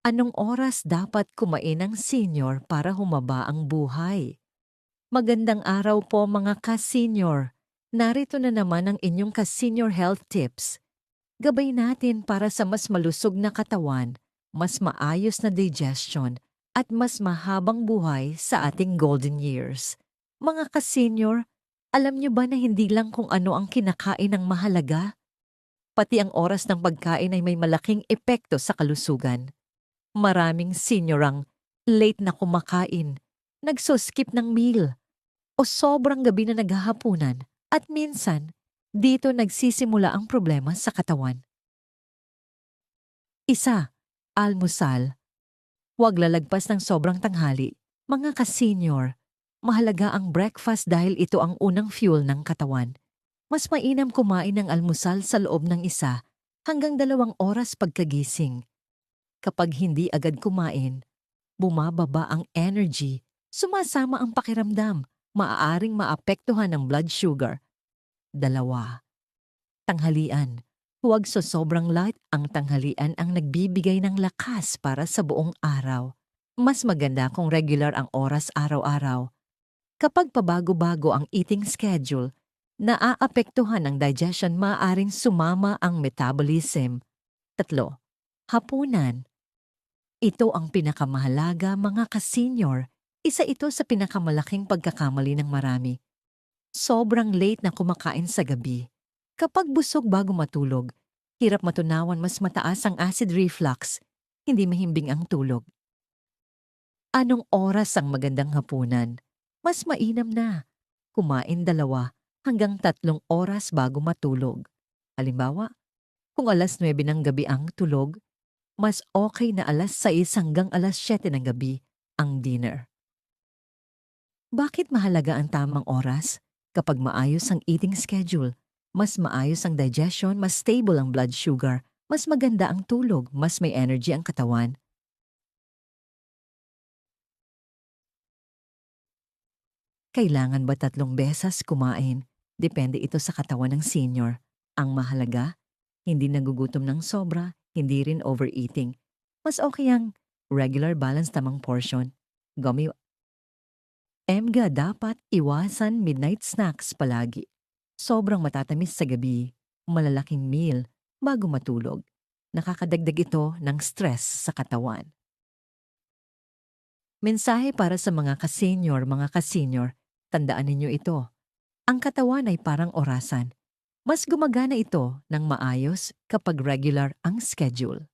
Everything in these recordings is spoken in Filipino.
Anong oras dapat kumain ng senior para humaba ang buhay? Magandang araw po mga ka-senior. Narito na naman ang inyong ka-senior health tips. Gabay natin para sa mas malusog na katawan, mas maayos na digestion, at mas mahabang buhay sa ating golden years. Mga ka-senior, alam niyo ba na hindi lang kung ano ang kinakain ang mahalaga? Pati ang oras ng pagkain ay may malaking epekto sa kalusugan. Maraming senior ang late na kumakain, nagso-skip ng meal, o sobrang gabi na naghahapunan at minsan, dito nagsisimula ang problema sa katawan. Isa, almusal. Huwag lalagpas ng sobrang tanghali. Mga ka-senior, mahalaga ang breakfast dahil ito ang unang fuel ng katawan. Mas mainam kumain ng almusal sa loob ng 1 hanggang 2 oras pagkagising. Kapag hindi agad kumain, bumababa ang energy, sumasama ang pakiramdam, maaaring maapektuhan ang blood sugar. 2, tanghalian. Huwag sobrang light, ang tanghalian ang nagbibigay ng lakas para sa buong araw. Mas maganda kung regular ang oras araw-araw. Kapag pabago-bago ang eating schedule, naaapektuhan ang digestion, maaaring sumama ang metabolism. 3, hapunan. Ito ang pinakamahalaga mga ka-senior. Isa ito sa pinakamalaking pagkakamali ng marami. Sobrang late na kumakain sa gabi. Kapag busog bago matulog, hirap matunawan, mas mataas ang acid reflux, hindi mahimbing ang tulog. Anong oras ang magandang hapunan? Mas mainam na. Kumain 2 hanggang 3 oras bago matulog. Halimbawa, kung alas 9 ng gabi ang tulog, mas okay na alas 6 hanggang alas 7 ng gabi ang dinner. Bakit mahalaga ang tamang oras? Kapag maayos ang eating schedule, mas maayos ang digestion, mas stable ang blood sugar, mas maganda ang tulog, mas may energy ang katawan. Kailangan ba 3 beses kumain? Depende ito sa katawan ng senior. Ang mahalaga, hindi nagugutom ng sobra, hindi rin overeating. Mas okay ang regular balance, tamang portion. Gummy Emga, dapat iwasan midnight snacks palagi. Sobrang matatamis sa gabi, malalaking meal bago matulog. Nakakadagdag ito ng stress sa katawan. Mensahe para sa mga ka-senior, tandaan ninyo ito. Ang katawan ay parang orasan. Mas gumagana ito ng maayos kapag regular ang schedule.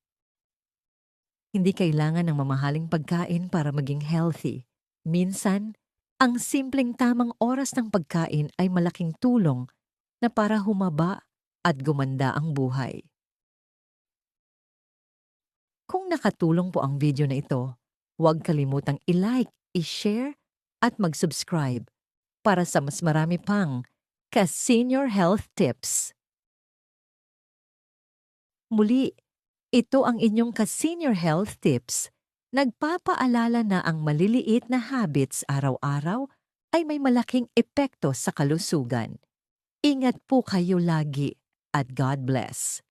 Hindi kailangan ng mamahaling pagkain para maging healthy. Minsan, ang simpleng tamang oras ng pagkain ay malaking tulong na para humaba at gumanda ang buhay. Kung nakatulong po ang video na ito, huwag kalimutang i-like, i-share at mag-subscribe para sa mas marami pang ka-senior health tips. Muli, ito ang inyong ka-senior health tips. Nagpapaalala na ang maliliit na habits araw-araw ay may malaking epekto sa kalusugan. Ingat po kayo lagi at God bless.